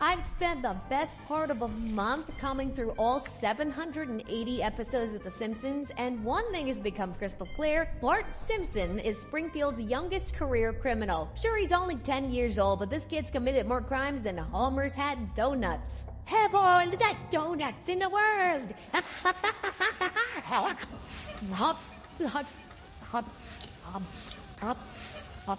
I've spent the best part of a month combing through all 780 episodes of The Simpsons, and one thing has become crystal clear. Bart Simpson is Springfield's youngest career criminal. Sure, he's only 10 years old, but this kid's committed more crimes than Homer's had donuts. Have all the donuts in the world!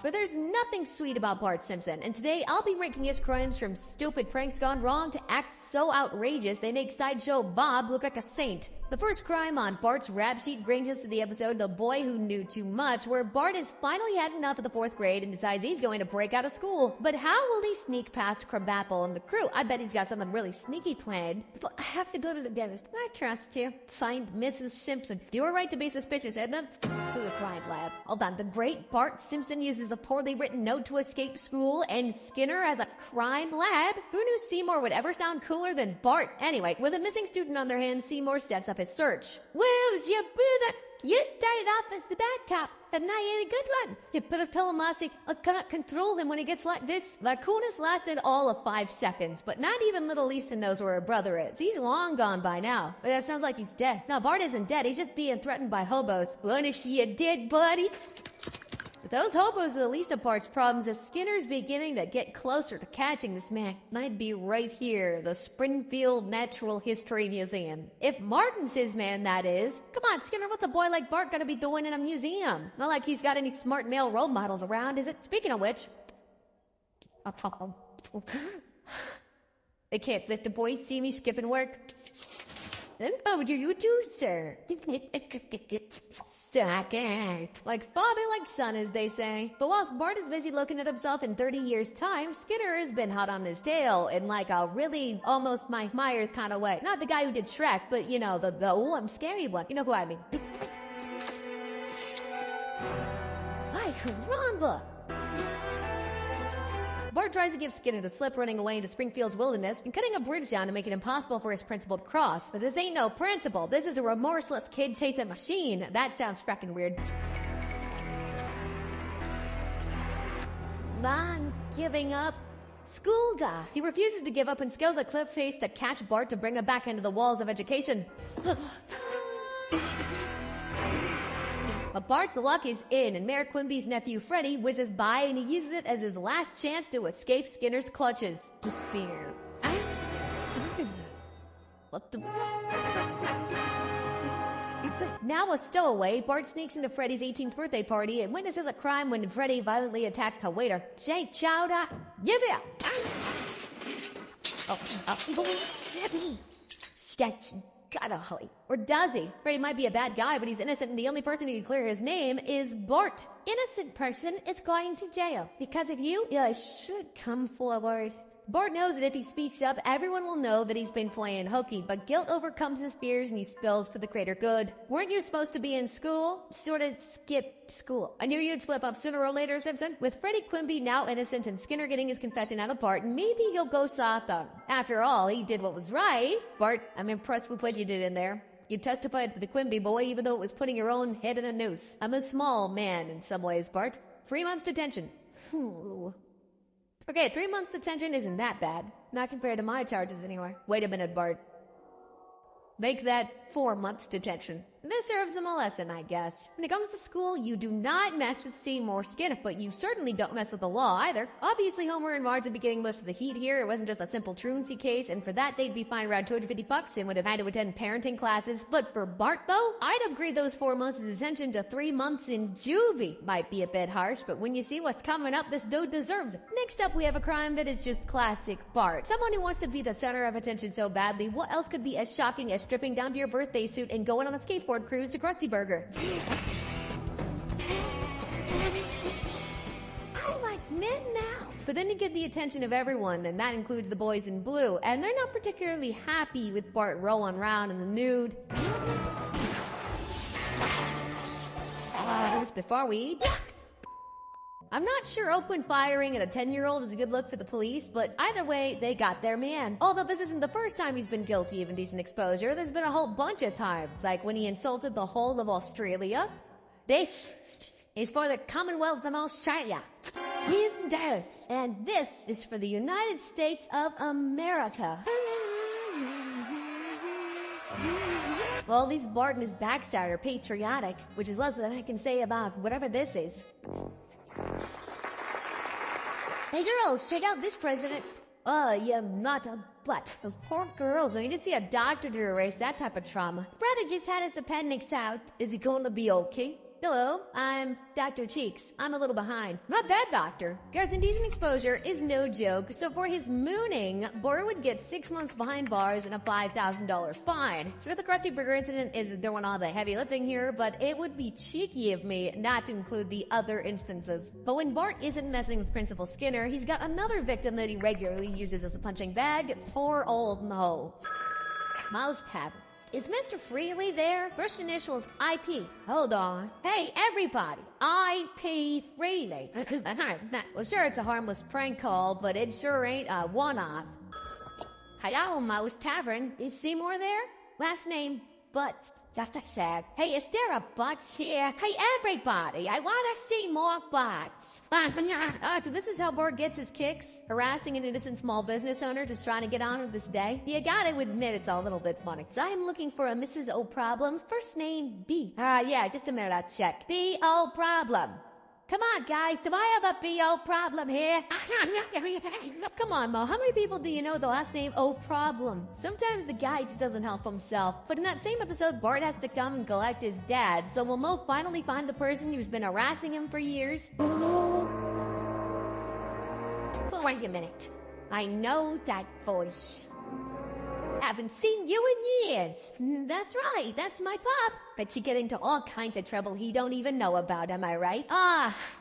But there's nothing sweet about Bart Simpson, and today I'll be ranking his crimes from stupid pranks gone wrong to acts so outrageous they make Sideshow Bob look like a saint. The first crime on Bart's rap sheet brings us to the episode The Boy Who Knew Too Much, where Bart has finally had enough of the 4th grade and decides he's going to break out of school. But how will he sneak past Crabapple and the crew? I bet he's got something really sneaky planned. But I have to go to the dentist. I trust you. Signed, Mrs. Simpson. You were right to be suspicious, Edna. To the crime lab. Hold on. The great Bart Simpson uses a poorly written note to escape school, and Skinner has a crime lab? Who knew Seymour would ever sound cooler than Bart? Anyway, with a missing student on their hands, Seymour steps up his search. Where's your brother? You started off as the bad cop, and now you're a good one. You better tell him, Marcy, I cannot control him when he gets like this. The coolness lasted all of 5 seconds, but not even little Lisa knows where her brother is. He's long gone by now. But that sounds like he's dead. No, Bart isn't dead. He's just being threatened by hobos. What is she dead, buddy? But those hobos are the least of Bart's problems, as Skinner's beginning to get closer to catching this man. Might be right here, the Springfield Natural History Museum. If Martin's his man, that is. Come on, Skinner, what's a boy like Bart gonna be doing in a museum? Not like he's got any smart male role models around, is it? Speaking of which... They can't let the boys see me skipping work. Then how do you do, sir? Like father, like son, as they say. But whilst Bart is busy looking at himself in 30 years' time, Skinner has been hot on his tail in like a really almost Mike Myers kind of way. Not the guy who did Shrek, but you know, the oh, I'm scary one. You know who I mean. Ay, caramba! Bart tries to give Skinner the slip, running away into Springfield's wilderness and cutting a bridge down to make it impossible for his principal to cross. But this ain't no principal. This is a remorseless kid chasing machine. That sounds frackin' weird. I'm giving up. School guy. He refuses to give up and scales a cliff face to catch Bart to bring him back into the walls of education. But Bart's luck is in, and Mayor Quimby's nephew Freddy whizzes by, and he uses it as his last chance to escape Skinner's clutches. Despair. What the... Now a stowaway, Bart sneaks into Freddy's 18th birthday party and witnesses a crime when Freddy violently attacks a waiter. Jay Chowder, give it up! That's gotta hurry. Or does he? Freddy might be a bad guy, but he's innocent, and the only person who can clear his name is Bart. Innocent person is going to jail. Because of you, I should come forward. Bart knows that if he speaks up, everyone will know that he's been playing hokey, but guilt overcomes his fears and he spills for the greater good. Weren't you supposed to be in school? Sorta skip school. I knew you'd slip up sooner or later, Simpson. With Freddy Quimby now innocent and Skinner getting his confession out of Bart, maybe he'll go soft on him. After all, he did what was right. Bart, I'm impressed with what you did in there. You testified to the Quimby boy even though it was putting your own head in a noose. I'm a small man in some ways, Bart. 3 months detention. Okay, 3 months detention isn't that bad. Not compared to my charges anyway. Wait a minute, Bart. Make that 4 months detention. This serves him a lesson, I guess. When it comes to school, you do not mess with Seymour Skinner, but you certainly don't mess with the law either. Obviously, Homer and Marge would be getting most of the heat here. It wasn't just a simple truancy case, and for that, they'd be fined around $250 and would have had to attend parenting classes. But for Bart, though, I'd upgrade those 4 months of detention to 3 months in juvie. Might be a bit harsh, but when you see what's coming up, this dude deserves it. Next up, we have a crime that is just classic Bart. Someone who wants to be the center of attention so badly, what else could be as shocking as stripping down to your birthday suit and going on a skateboard cruise to Krusty Burger? I like men now. But then you get the attention of everyone, and that includes the boys in blue, and they're not particularly happy with Bart rolling around in the nude. Just before we eat. I'm not sure open firing at a 10-year-old is a good look for the police, but either way, they got their man. Although this isn't the first time he's been guilty of indecent exposure, there's been a whole bunch of times, like when he insulted the whole of Australia. This is for the Commonwealth of Australia. Winter. And this is for the United States of America. Well, at least Bart and his backside are patriotic, which is less than I can say about whatever this is. Hey girls, check out this president. Yeah, not a butt. Those poor girls, I need to see a doctor to erase that type of trauma. Brother just had his appendix out. Is he going to be okay? Hello, I'm Dr. Cheeks. I'm a little behind. Not that doctor. Guys, indecent exposure is no joke, so for his mooning, Bart would get 6 months behind bars and a $5,000 fine. Sure, the Krusty Burger incident is doing all the heavy lifting here, but it would be cheeky of me not to include the other instances. But when Bart isn't messing with Principal Skinner, he's got another victim that he regularly uses as a punching bag. Poor old Mo. Mouse Tavern. Is Mr. Freely there? First initial is IP. Hold on. Hey, everybody. IP Freely. Well, sure, it's a harmless prank call, but it sure ain't a one-off. Hello, Mouse Tavern. Is Seymour there? Last name, Butts. Just a sec. Hey, is there a Butts here? Hey, everybody. I want to see more Butts. So this is how Bart gets his kicks? Harassing an innocent small business owner just trying to get on with this day? You gotta admit it's a little bit funny. So I'm looking for a Mrs. O Problem. First name, B. Yeah, just a minute, I'll check. B. O Problem. Come on, guys, do I have a B.O. problem here? Come on, Mo, how many people do you know with the last name O Problem? Sometimes the guy just doesn't help himself. But in that same episode, Bart has to come and collect his dad, so will Mo finally find the person who's been harassing him for years? Wait a minute. I know that voice. Haven't seen you in years. That's right, that's my pop. Bet you get into all kinds of trouble he don't even know about, am I right?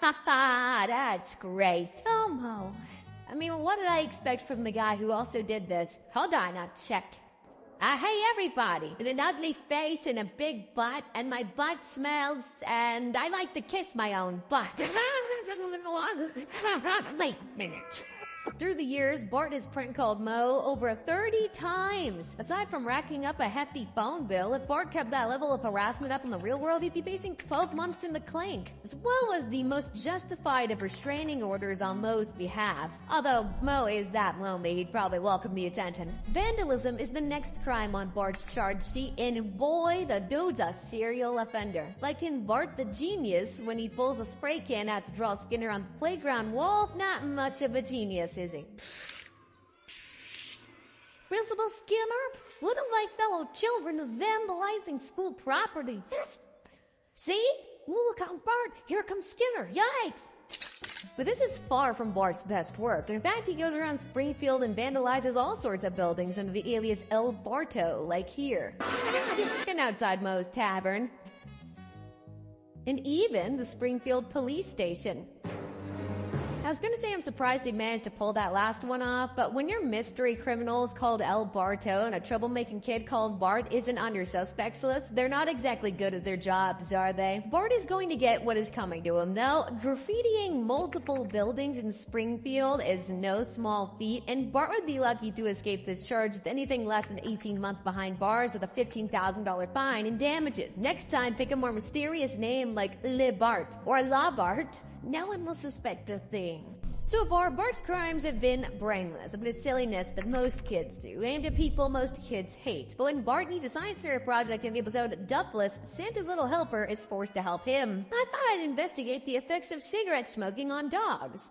That's great. Oh, Mo. I mean, what did I expect from the guy who also did this? Hold on, I'll check. Hey everybody, with an ugly face and a big butt, and my butt smells, and I like to kiss my own butt. Wait a minute. Through the years, Bart has prank called Mo over 30 times. Aside from racking up a hefty phone bill, if Bart kept that level of harassment up in the real world, he'd be facing 12 months in the clink, as well as the most justified of restraining orders on Mo's behalf. Although Mo is that lonely, he'd probably welcome the attention. Vandalism is the next crime on Bart's charge sheet, and boy, the dude's a serial offender. Like in Bart the Genius, when he pulls a spray can out to draw Skinner on the playground wall, not much of a genius, is he? Principal Skinner, what of my fellow children is vandalizing school property? See? Look out, Bart, here comes Skinner, yikes! But this is far from Bart's best work. In fact, he goes around Springfield and vandalizes all sorts of buildings under the alias El Barto, like here. And outside Mo's Tavern. And even the Springfield police station. I was gonna say I'm surprised he managed to pull that last one off, but when your mystery criminal is called El Barto and a troublemaking kid called Bart isn't on your suspects list, they're not exactly good at their jobs, are they? Bart is going to get what is coming to him, though. Graffitiing multiple buildings in Springfield is no small feat, and Bart would be lucky to escape this charge with anything less than 18 months behind bars with a $15,000 fine and damages. Next time, pick a more mysterious name like Le Bart or La Bart. No one will suspect a thing. So far, Bart's crimes have been brainless, but it's silliness that most kids do, aimed at people most kids hate. But when Bart needs a science fair project in the episode Duffless, Santa's little helper is forced to help him. I thought I'd investigate the effects of cigarette smoking on dogs.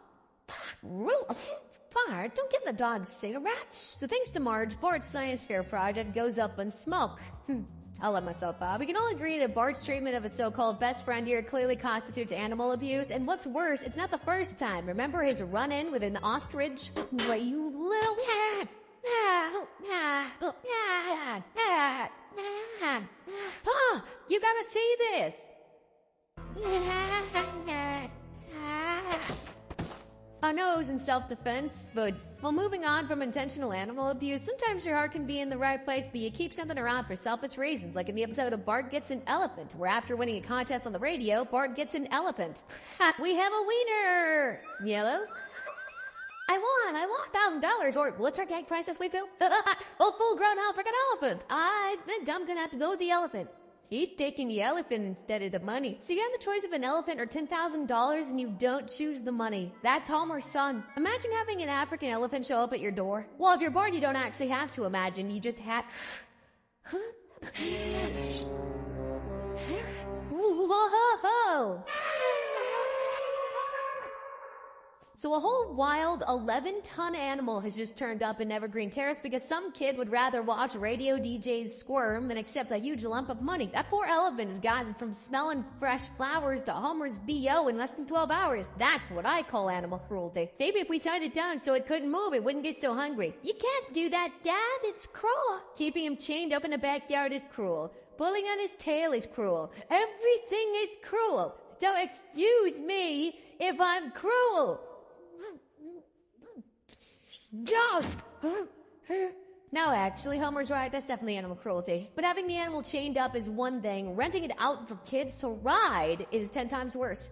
Bart, don't give the dogs cigarettes. So thanks to Marge, Bart's science fair project goes up in smoke. I'll let myself out. We can all agree that Bart's treatment of his so-called best friend here clearly constitutes animal abuse, and what's worse, it's not the first time. Remember his run-in with an ostrich? Why, you little... Pa, you gotta see this! I know it was in self-defense, but while moving on from intentional animal abuse, sometimes your heart can be in the right place, but you keep something around for selfish reasons, like in the episode of Bart Gets an Elephant, where after winning a contest on the radio, Bart gets an elephant. We have a wiener! Yellow? I want $1,000, or what's our gag price this week, Bill? A full-grown African elephant! I think I'm gonna have to go with the elephant. He's taking the elephant instead of the money. So you have the choice of an elephant or $10,000 and you don't choose the money. That's Homer's son. Imagine having an African elephant show up at your door. Well, if you're Bart, you don't actually have to imagine. You just have... Whoa! So a whole wild 11-ton animal has just turned up in Evergreen Terrace because some kid would rather watch radio DJs squirm than accept a huge lump of money. That poor elephant has gotten from smelling fresh flowers to Homer's B.O. in less than 12 hours. That's what I call animal cruelty. Maybe if we tied it down so it couldn't move, it wouldn't get so hungry. You can't do that, Dad. It's cruel. Keeping him chained up in the backyard is cruel. Pulling on his tail is cruel. Everything is cruel. So excuse me if I'm cruel. Just. No, actually, Homer's right. That's definitely animal cruelty. But having the animal chained up is one thing. Renting it out for kids to ride is 10 times worse.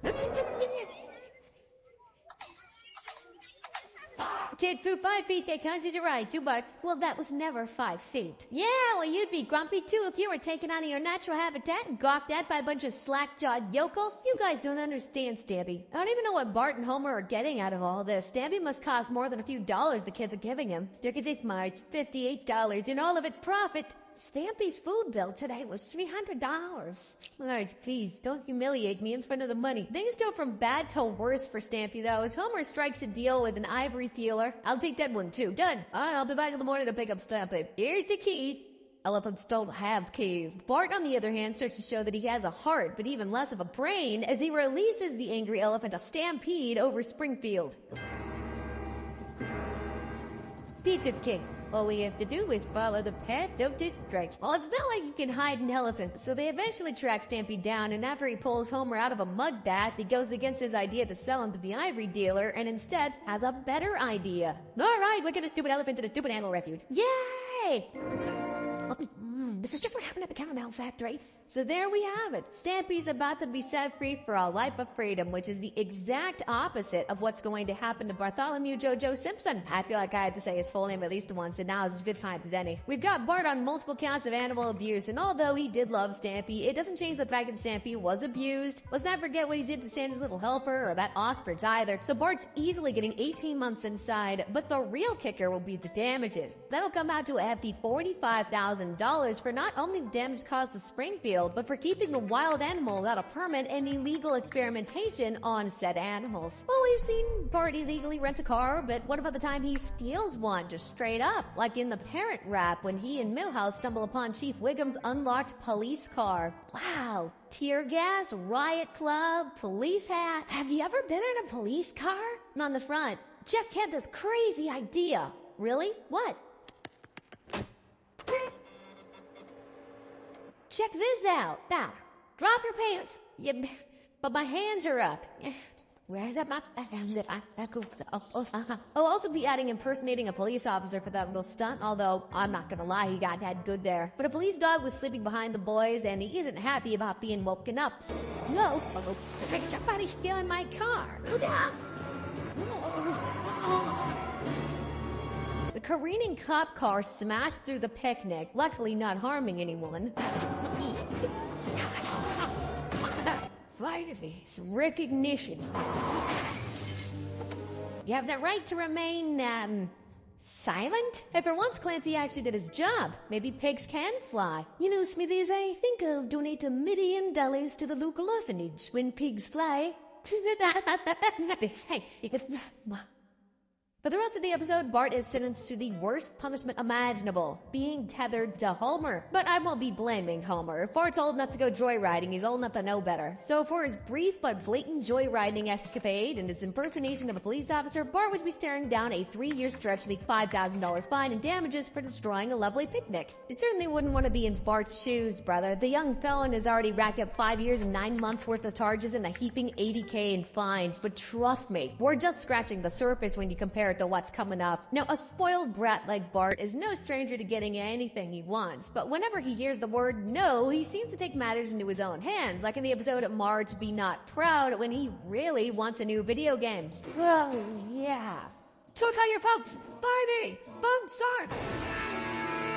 Kid flew 5 feet, they counted to ride, $2. Well, that was never 5 feet. Yeah, well, you'd be grumpy too if you were taken out of your natural habitat and gawked at by a bunch of slack-jawed yokels. You guys don't understand, Stampy. I don't even know what Bart and Homer are getting out of all this. Stampy must cost more than a few dollars the kids are giving him. Look at this, Marge, $58, and all of it profit. Stampy's food bill today was $300. Marge, please, don't humiliate me in front of the money. Things go from bad to worse for Stampy, though, as Homer strikes a deal with an ivory dealer. I'll take that one, too. Done. I'll be back in the morning to pick up Stampy. Here's the keys. Elephants don't have keys. Bart, on the other hand, starts to show that he has a heart, but even less of a brain, as he releases the angry elephant to stampede over Springfield. Pizza King. All we have to do is follow the path of destruction. Well, it's not like you can hide an elephant, so they eventually track Stampy down, and after he pulls Homer out of a mud bath, he goes against his idea to sell him to the ivory dealer, and instead has a better idea. Alright, we'll get a stupid elephant to the stupid animal refuge. Yay! This is just what happened at the caramel factory. So there we have it. Stampy's about to be set free for a life of freedom, which is the exact opposite of what's going to happen to Bartholomew Jojo Simpson. I feel like I have to say his full name at least once, and now is as good time as any. We've got Bart on multiple counts of animal abuse, and although he did love Stampy, it doesn't change the fact that Stampy was abused. Let's not forget what he did to Sandy's little helper, or that ostrich either. So Bart's easily getting 18 months inside, but the real kicker will be the damages. That'll come out to a hefty $45,000 for not only the damage caused to Springfield, but for keeping the wild animal without a permit and illegal experimentation on said animals. Well, we've seen Bart illegally rent a car, but what about the time he steals one just straight up, like in the Parent Rap when he and Milhouse stumble upon Chief Wiggum's unlocked police car? Wow, tear gas, riot club, police hat. Have you ever been in a police car? On the front, Jeff had this crazy idea. Really? What? Check this out. Now, drop your pants. But my hands are up. I'll also be adding impersonating a police officer for that little stunt, although I'm not gonna lie, he got that good there. But a police dog was sleeping behind the boys, and he isn't happy about being woken up. No, somebody's stealing my car. The careening cop car smashed through the picnic, luckily not harming anyone. Finally, some recognition. You have the right to remain, silent? Hey, for once, Clancy actually did his job. Maybe pigs can fly. You know, Smithies, I think I'll donate $1 million to the local orphanage when pigs fly. Hey, for the rest of the episode, Bart is sentenced to the worst punishment imaginable, being tethered to Homer. But I won't be blaming Homer. If Bart's old enough to go joyriding, he's old enough to know better. So for his brief but blatant joyriding escapade and his impersonation of a police officer, Bart would be staring down a 3-year stretch with a $5,000 fine and damages for destroying a lovely picnic. You certainly wouldn't want to be in Bart's shoes, brother. The young felon has already racked up 5 years and 9 months worth of charges and a heaping $80K in fines. But trust me, we're just scratching the surface when you compare it to what's coming up. Now, a spoiled brat like Bart is no stranger to getting anything he wants, but whenever he hears the word no, he seems to take matters into his own hands, like in the episode Marge Be Not Proud, when he really wants a new video game. Oh, yeah. So tell your folks, bye me, boom, star.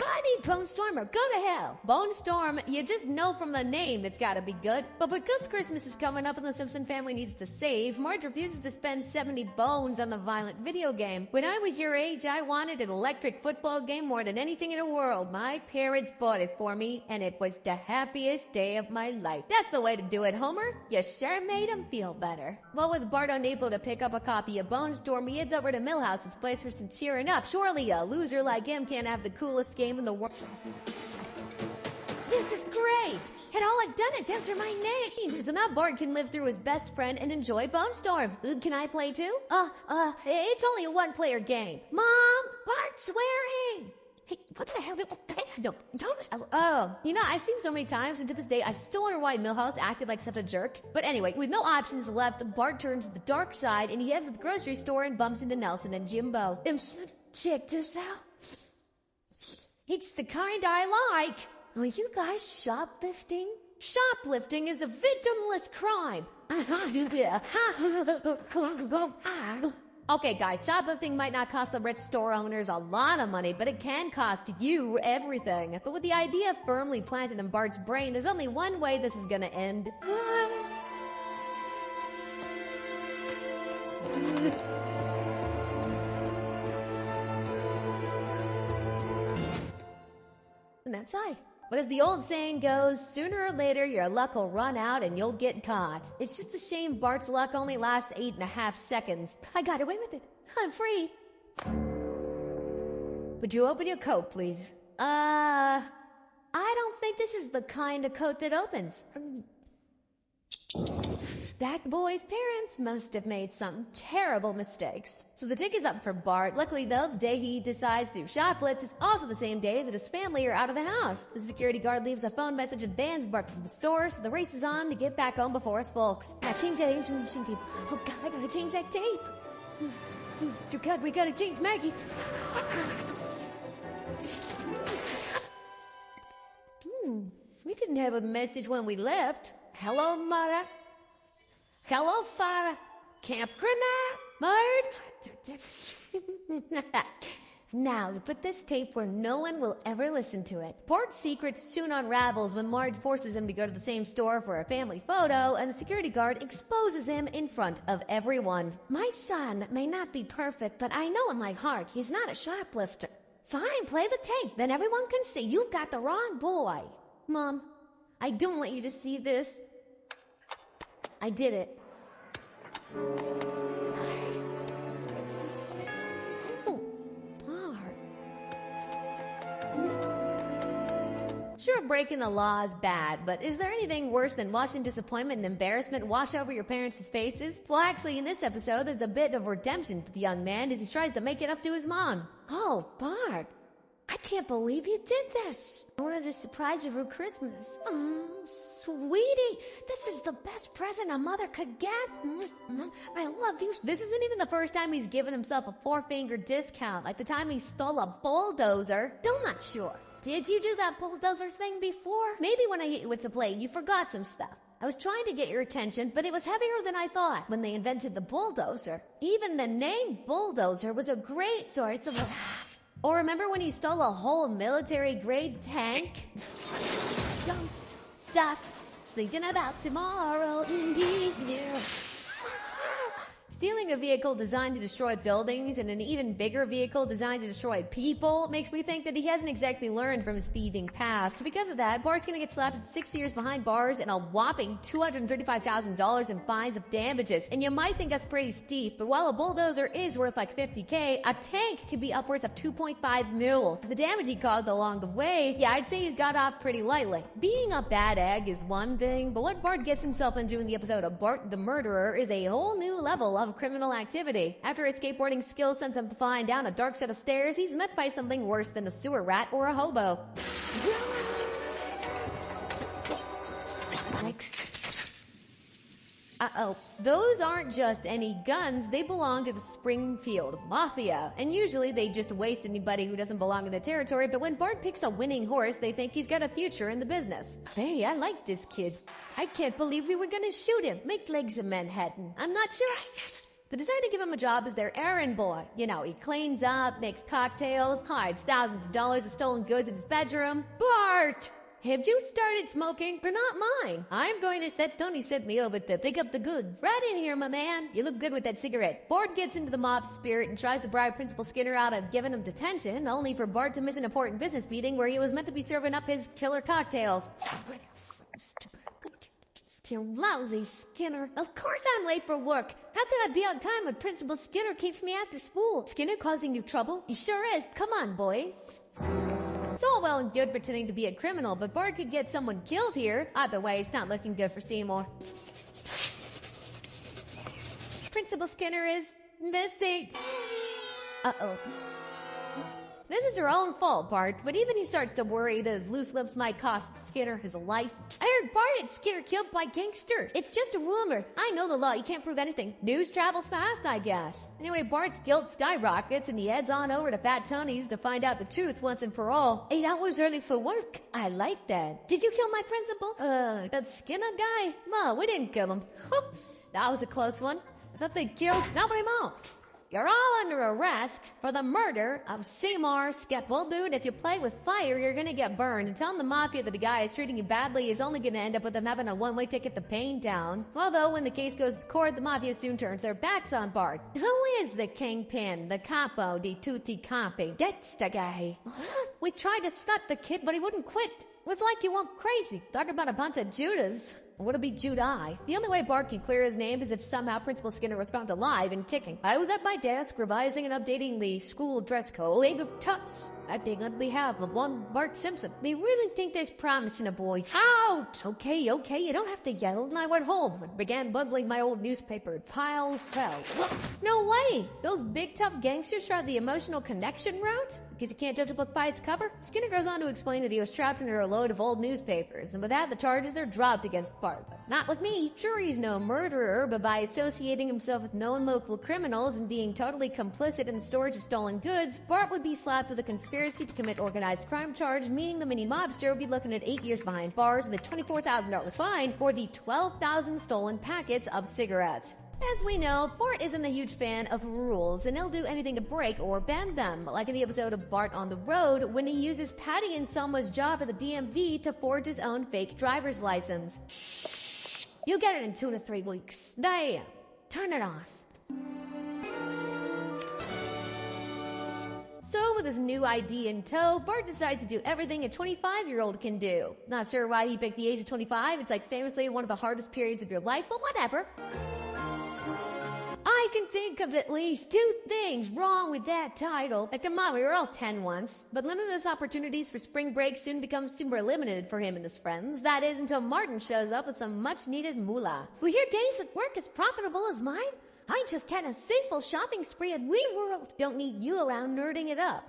I need Bone Storm or go to hell. Bone Storm, you just know from the name it's gotta be good. But because Christmas is coming up and the Simpson family needs to save, Marge refuses to spend 70 bones on the violent video game. When I was your age, I wanted an electric football game more than anything in the world. My parents bought it for me, and it was the happiest day of my life. That's the way to do it, Homer. You sure made him feel better. Well, with Bart unable to pick up a copy of Bone Storm, he heads over to Milhouse's place for some cheering up. Surely a loser like him can't have the coolest game in the world. This is great! And all I've done is enter my name! So now Bart can live through his best friend and enjoy Bone Storm. Can I play too? It's only a one-player game. Mom! Bart's swearing! Hey, what the hell? No, don't. Oh, you know, I've seen so many times, and to this day, I still wonder why Milhouse acted like such a jerk. But anyway, with no options left, Bart turns to the dark side, and he heads to the grocery store and bumps into Nelson and Jimbo. Check this out. It's the kind I like. Are you guys shoplifting? Shoplifting is a victimless crime. Okay, guys, shoplifting might not cost the rich store owners a lot of money, but it can cost you everything. But with the idea firmly planted in Bart's brain, there's only one way this is gonna end. And that's I. But as the old saying goes, sooner or later your luck will run out and you'll get caught. It's just a shame Bart's luck only lasts 8.5 seconds. I got away with it. I'm free. Would you open your coat, please? I don't think this is the kind of coat that opens. That boy's parents must have made some terrible mistakes. So the tick is up for Bart. Luckily though, the day he decides to shoplift is also the same day that his family are out of the house. The security guard leaves a phone message and bans Bart from the store, so the race is on to get back home before his folks. I change that tape. Oh God, I gotta change that tape. Oh God, we gotta change Maggie. We didn't have a message when we left. Hello, Mother. Hello, Father. Camp Grenade. Now, to put this tape where no one will ever listen to it. Bart's secret soon unravels when Marge forces him to go to the same store for a family photo, and the security guard exposes him in front of everyone. My son may not be perfect, but I know in my heart he's not a shoplifter. Fine, play the tape, then everyone can see you've got the wrong boy. Mom, I don't want you to see this. I did it. Oh, Bart. Sure, breaking the law is bad, but is there anything worse than watching disappointment and embarrassment wash over your parents' faces? Well, actually, in this episode, there's a bit of redemption for the young man as he tries to make it up to his mom. Oh, Bart. I can't believe you did this. I wanted to surprise you for Christmas. Sweetie, this is the best present a mother could get. I love you. This isn't even the first time he's given himself a 4-finger discount, like the time he stole a bulldozer. Still not sure. Did you do that bulldozer thing before? Maybe when I hit you with the plate, you forgot some stuff. I was trying to get your attention, but it was heavier than I thought when they invented the bulldozer. Even the name bulldozer was a great source of... Or remember when he stole a whole military-grade tank? Don't stop thinking about tomorrow. Stealing a vehicle designed to destroy buildings and an even bigger vehicle designed to destroy people makes me think that he hasn't exactly learned from his thieving past. Because of that, Bart's gonna get slapped with 6 years behind bars and a whopping $235,000 in fines of damages. And you might think that's pretty steep, but while a bulldozer is worth like $50K, a tank could be upwards of $2.5 mil. The damage he caused along the way, yeah, I'd say he's got off pretty lightly. Being a bad egg is one thing, but what Bart gets himself into in the episode of Bart the Murderer is a whole new level of criminal activity. After his skateboarding skills sent him flying down a dark set of stairs, he's met by something worse than a sewer rat or a hobo. Uh-oh. Those aren't just any guns, they belong to the Springfield Mafia. And usually they just waste anybody who doesn't belong in the territory, but when Bart picks a winning horse, they think he's got a future in the business. Hey, I like this kid. I can't believe we were gonna shoot him. Make legs of Manhattan. I'm not sure. They decided to give him a job as their errand boy. You know, he cleans up, makes cocktails, hides thousands of dollars of stolen goods in his bedroom. Bart! Have you started smoking? They're not mine. I'm going to let Tony send me over to pick up the goods. Right in here, my man. You look good with that cigarette. Bart gets into the mob spirit and tries to bribe Principal Skinner out of giving him detention, only for Bart to miss an important business meeting where he was meant to be serving up his killer cocktails. You lousy Skinner. Of course I'm late for work. How can I be on time when Principal Skinner keeps me after school? Skinner causing you trouble? He sure is. Come on, boys. It's all well and good pretending to be a criminal, but Bart could get someone killed here. Either way, it's not looking good for Seymour. Principal Skinner is missing. Uh-oh. This is her own fault, Bart, but even he starts to worry that his loose lips might cost Skinner his life. I heard Bart had Skinner killed by gangsters. It's just a rumor. I know the law. You can't prove anything. News travels fast, I guess. Anyway, Bart's guilt skyrockets and he heads on over to Fat Tony's to find out the truth once and for all. 8 hours early for work. I like that. Did you kill my principal? That Skinner guy? No, we didn't kill him. That was a close one. I thought they killed nobody more. You're all under arrest for the murder of Seymour Skip. Well, dude, if you play with fire, you're gonna get burned. And telling the mafia that the guy is treating you badly is only gonna end up with them having a one-way ticket to Paintown. Although, when the case goes to court, the mafia soon turns their backs on Bart. Who is the kingpin, the capo di tutti capi? That's the guy. We tried to stop the kid, but he wouldn't quit. It was like he went crazy. Talk about a bunch of Judas. Would it be Judai? The only way Bart can clear his name is if somehow Principal Skinner was found alive and kicking. I was at my desk revising and updating the school dress code. League of Toughs. Acting on behalf of one Bart Simpson. They really think there's promise in a boy. Out! Okay, you don't have to yell. And I went home and began bundling my old newspaper. Pile fell. No way! Those big tough gangsters tried the emotional connection route? Because you can't judge a book by its cover? Skinner goes on to explain that he was trapped under a load of old newspapers, and with that the charges are dropped against Bart. But not with me. Sure, he's no murderer, but by associating himself with known local criminals and being totally complicit in the storage of stolen goods, Bart would be slapped with a conspiracy to commit organized crime charge, meaning the mini mobster would be looking at 8 years behind bars with a $24,000 fine for the 12,000 stolen packets of cigarettes. As we know, Bart isn't a huge fan of rules, and he'll do anything to break or bend them, like in the episode of Bart on the Road, when he uses Patty and Selma's job at the DMV to forge his own fake driver's license. You get it in 2 to 3 weeks. Damn. Turn it off. So, with his new ID in tow, Bart decides to do everything a 25-year-old can do. Not sure why he picked the age of 25. It's like famously one of the hardest periods of your life, but whatever. I can think of at least 2 things wrong with that title. Like, come on, we were all 10 once. But limitless opportunities for spring break soon become super limited for him and his friends. That is, until Martin shows up with some much-needed moolah. Were your days at work as profitable as mine? I just had a sinful shopping spree at WeWorld. Don't need you around nerding it up.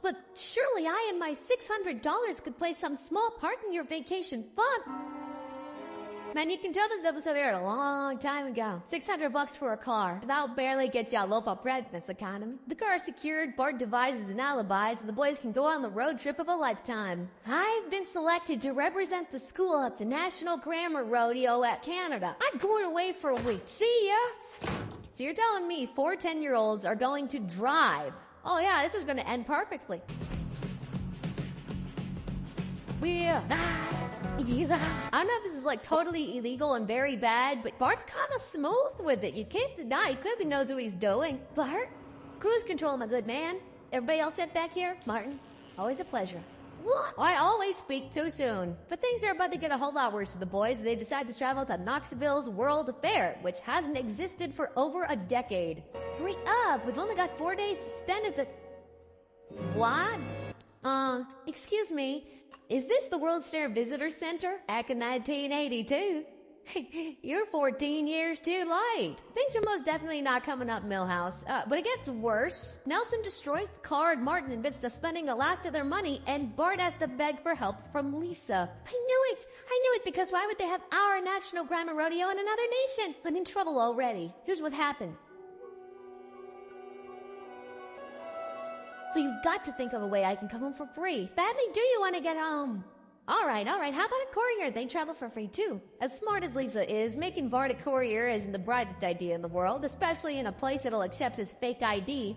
But surely I and my $600 could play some small part in your vacation fun. Man, you can tell this episode aired a long time ago. $600 for a car. That'll barely get you a loaf of bread in this economy. The car is secured, Bart devises an alibi so the boys can go on the road trip of a lifetime. I've been selected to represent the school at the National Grammar Rodeo at Canada. I'm going away for a week. See ya! So you're telling me 4 10-year-olds are going to drive? Oh yeah, this is going to end perfectly. I don't know if this is like totally illegal and very bad, but Bart's kind of smooth with it. You can't deny he clearly knows what he's doing. Bart? Cruise control, my good man. Everybody else set back here? Martin, always a pleasure. What? I always speak too soon. But things are about to get a whole lot worse for the boys. They decide to travel to Knoxville's World Fair, which hasn't existed for over a decade. Hurry up, we've only got 4 days to spend at the... What? Excuse me. Is this the World's Fair Visitor Center? Back in 1982. You're 14 years too late. Things are most definitely not coming up, Millhouse. But it gets worse. Nelson destroys the car and Martin admits to spending the last of their money, and Bart has to beg for help from Lisa. I knew it, because why would they have our National Grammar Rodeo in another nation? I'm in trouble already. Here's what happened. So you've got to think of a way I can come home for free. Badly do you want to get home? Alright, how about a courier? They travel for free too. As smart as Lisa is, making Bart a courier isn't the brightest idea in the world, especially in a place that'll accept his fake ID.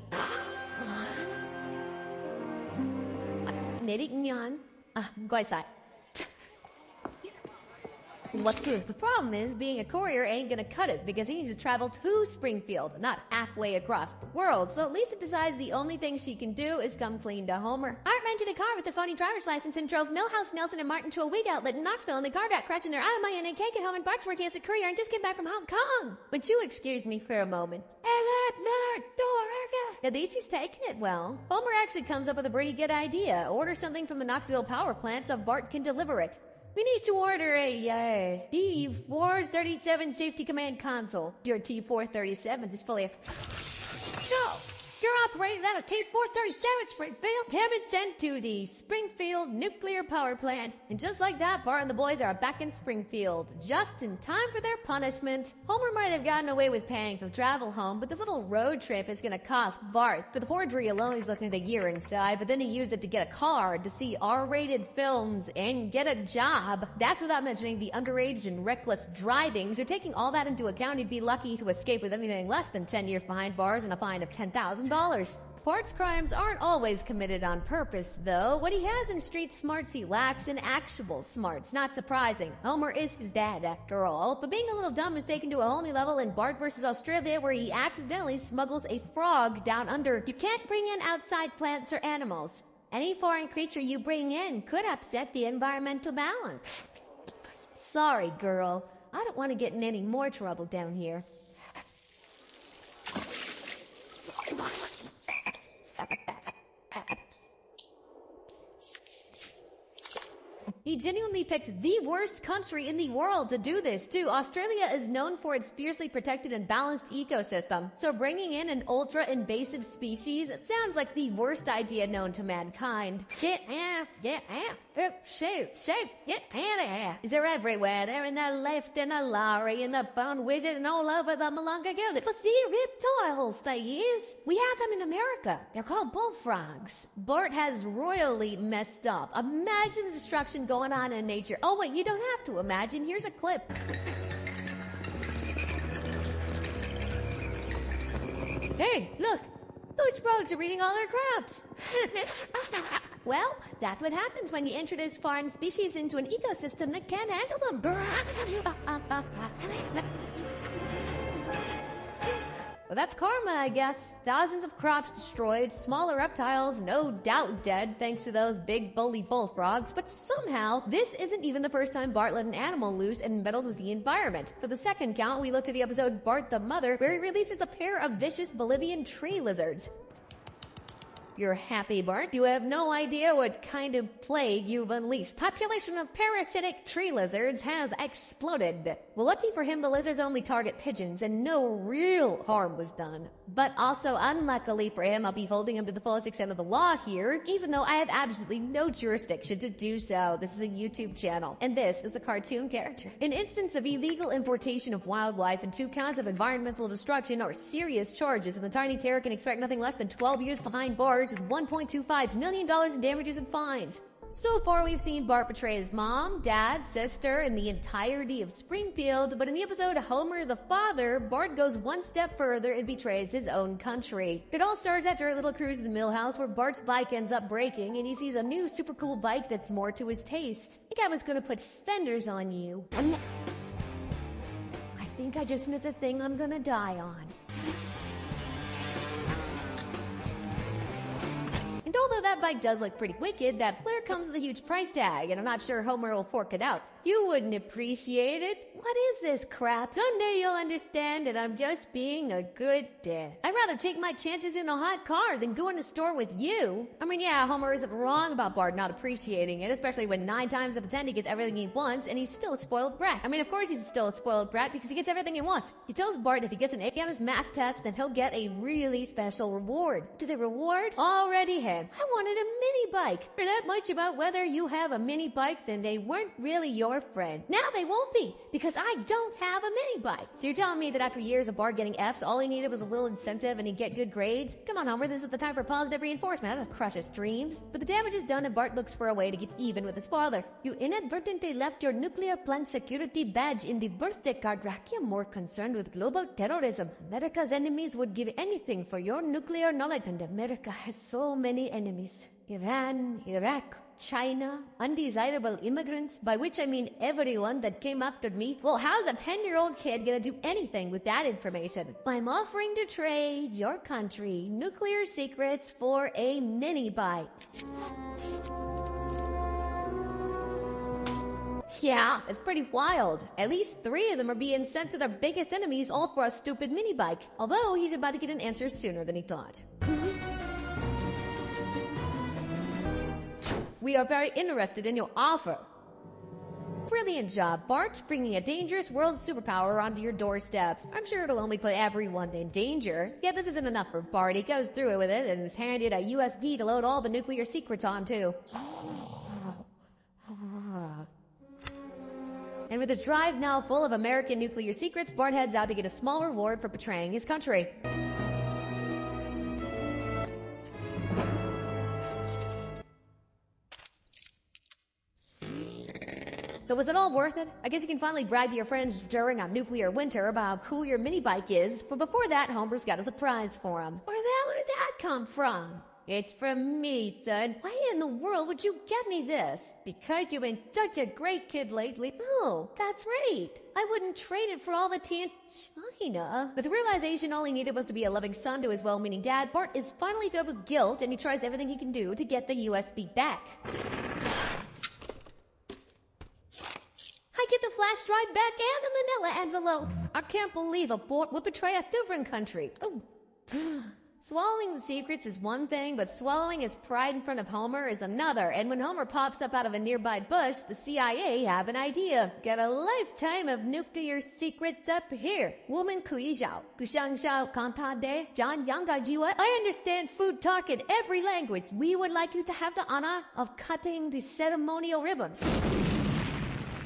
The problem is, being a courier ain't gonna cut it because he needs to travel to Springfield, not halfway across the world. So Lisa decides the only thing she can do is come clean to Homer. Art rented a car with a phony driver's license and drove Millhouse, Nelson, and Martin to a wig outlet in Knoxville, and the car got crashed and they're out of money and they can't get home, and Bart's working as a courier and just came back from Hong Kong. Would you excuse me for a moment? At least he's taking it well. Homer actually comes up with a pretty good idea. Order something from the Knoxville power plant so Bart can deliver it. We need to order a T437 safety command console. Your T437 is fully... No! You're operating that a T437 Springfield. Have it sent to the Springfield nuclear power plant. And just like that, Bart and the boys are back in Springfield, just in time for their punishment. Homer might have gotten away with paying for the travel home, but this little road trip is gonna cost Bart. For the forgery alone, he's looking at a year inside, but then he used it to get a card, to see R-rated films, and get a job. That's without mentioning the underage and reckless driving. So taking all that into account, he'd be lucky to escape with anything less than 10 years behind bars and a fine of $10,000. Bart's crimes aren't always committed on purpose, though. What he has in street smarts, he lacks in actual smarts. Not surprising. Homer is his dad, after all. But being a little dumb is taken to a whole new level in Bart vs. Australia, where he accidentally smuggles a frog down under. You can't bring in outside plants or animals. Any foreign creature you bring in could upset the environmental balance. Sorry, girl. I don't want to get in any more trouble down here. He genuinely picked the worst country in the world to do this, too. Australia is known for its fiercely protected and balanced ecosystem, so bringing in an ultra-invasive species sounds like the worst idea known to mankind. They're everywhere. They're in the lift, in the lorry, in the bone widget, and all over the Malunga Gilded. But see, reptiles, they is. We have them in America. They're called bullfrogs. Bart has royally messed up. Imagine the destruction going on in nature. Oh wait, you don't have to imagine. Here's a clip. Hey, look! Those frogs are eating all our crops! Well, that's what happens when you introduce foreign species into an ecosystem that can't handle them. Well, that's karma, I guess. Thousands of crops destroyed, smaller reptiles no doubt dead thanks to those big bully bullfrogs, but somehow, this isn't even the first time Bart let an animal loose and meddled with the environment. For the second count, we looked at the episode Bart the Mother, where he releases a pair of vicious Bolivian tree lizards. You're happy, Bart. You have no idea what kind of plague you've unleashed. Population of parasitic tree lizards has exploded. Well, lucky for him, the lizards only target pigeons, and no real harm was done. But also, unluckily for him, I'll be holding him to the fullest extent of the law here, even though I have absolutely no jurisdiction to do so. This is a YouTube channel, and this is a cartoon character. An instance of illegal importation of wildlife and 2 counts of environmental destruction are serious charges, and the tiny terror can expect nothing less than 12 years behind bars with $1.25 million in damages and fines. So far, we've seen Bart betray his mom, dad, sister, and the entirety of Springfield, but in the episode Homer the Father, Bart goes one step further and betrays his own country. It all starts after a little cruise to the Millhouse where Bart's bike ends up breaking and he sees a new super cool bike that's more to his taste. I think I was gonna put fenders on you. I think I just met the thing I'm gonna die on. And although that bike does look pretty wicked, that flare comes with a huge price tag, and I'm not sure Homer will fork it out. You wouldn't appreciate it. What is this crap? Someday you'll understand that I'm just being a good dad. I'd rather take my chances in a hot car than go in a store with you. I mean, yeah, Homer isn't wrong about Bart not appreciating it, especially when 9 times out of 10 he gets everything he wants, and he's still a spoiled brat. I mean, of course he's still a spoiled brat because he gets everything he wants. He tells Bart if he gets an A on his math test, then he'll get a really special reward. To the reward? Already him. I wanted a mini bike. For that much about whether you have a mini bike, then they weren't really your your friend. Now they won't be, because I don't have a mini bike. So you're telling me that after years of Bart getting Fs, all he needed was a little incentive and he'd get good grades? Come on, Homer, this is the time for positive reinforcement. That'll crush his dreams. But the damage is done and Bart looks for a way to get even with his father. You inadvertently left your nuclear plant security badge in the birthday card rack. You're more concerned with global terrorism. America's enemies would give anything for your nuclear knowledge, and America has so many enemies. Iran, Iraq, China, undesirable immigrants, by which I mean everyone that came after me. Well, how's a 10-year-old kid gonna do anything with that information? I'm offering to trade your country nuclear secrets for a mini bike. Yeah, it's pretty wild. At least 3 of them are being sent to their biggest enemies, all for a stupid mini bike. Although he's about to get an answer sooner than he thought. We are very interested in your offer. Brilliant job, Bart, bringing a dangerous world superpower onto your doorstep. I'm sure it'll only put everyone in danger. Yet this isn't enough for Bart. He goes through it with it and is handed a USB to load all the nuclear secrets on, too. And with his drive now full of American nuclear secrets, Bart heads out to get a small reward for betraying his country. So was it all worth it? I guess you can finally brag to your friends during a nuclear winter about how cool your mini bike is, but before that, Homer's got a surprise for him. Where did that come from? It's from me, son. Why in the world would you get me this? Because you've been such a great kid lately. Oh, that's right. I wouldn't trade it for all the tea in China. With the realization all he needed was to be a loving son to his well-meaning dad, Bart is finally filled with guilt and he tries everything he can do to get the USB back. I get the flash drive back and the manila envelope. I can't believe a Bart would betray a different country. Oh. Swallowing the secrets is one thing, but swallowing his pride in front of Homer is another. And when Homer pops up out of a nearby bush, the CIA have an idea. Got a lifetime of nuclear secrets up here. Woman Kui Zhao, Kushang Zhao Kanta De, John Yanga Jiwa. I understand food talk in every language. We would like you to have the honor of cutting the ceremonial ribbon.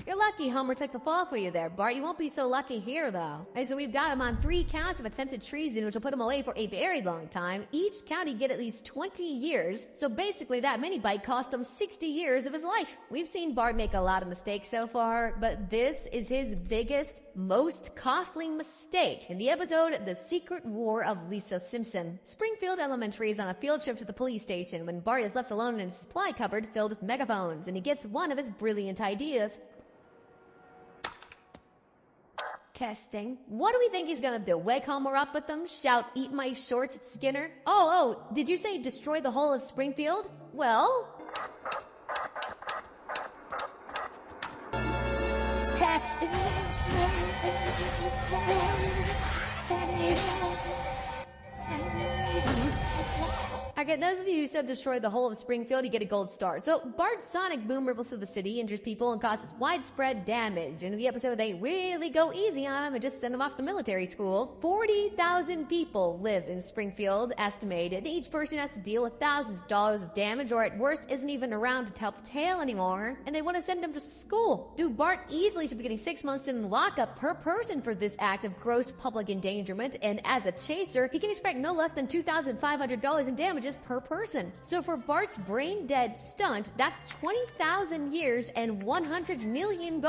You're lucky Homer took the fall for you there, Bart. You won't be so lucky here, though. Right, so we've got him on 3 counts of attempted treason, which will put him away for a very long time. Each count he'd get at least 20 years. So basically that mini bike cost him 60 years of his life. We've seen Bart make a lot of mistakes so far, but this is his biggest, most costly mistake. In the episode, The Secret War of Lisa Simpson. Springfield Elementary is on a field trip to the police station when Bart is left alone in his supply cupboard filled with megaphones, and he gets one of his brilliant ideas. Testing. What do we think he's gonna do? Wake Homer up with them? Shout, "Eat my shorts" at Skinner? Oh, did you say destroy the whole of Springfield? Well... Testing. Okay, those of you who said destroy the whole of Springfield, you get a gold star. So Bart's sonic boom ripples through the city, injures people, and causes widespread damage. In the episode, they really go easy on him and just send him off to military school. 40,000 people live in Springfield, estimated. Each person has to deal with thousands of dollars of damage, or at worst, isn't even around to tell the tale anymore. And they want to send him to school. Dude, Bart easily should be getting 6 months in lockup per person for this act of gross public endangerment. And as a chaser, he can expect no less than $2,500 in damages per person. So for Bart's brain-dead stunt, that's 20,000 years and $100 million.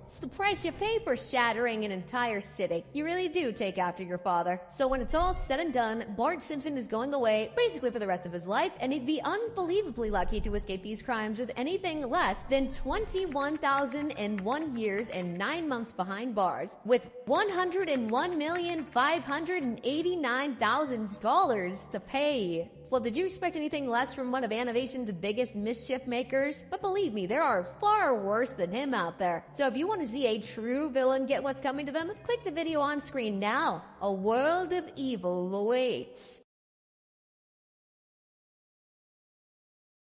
It's the price you pay for shattering an entire city. You really do take after your father. So when it's all said and done, Bart Simpson is going away basically for the rest of his life, and he'd be unbelievably lucky to escape these crimes with anything less than 21,001 years and 9 months behind bars, with $101,589,000 to pay. Well, did you expect anything less from one of animation's biggest mischief makers? But believe me, there are far worse than him out there. So if you want to see a true villain get what's coming to them, click the video on screen now. A world of evil awaits.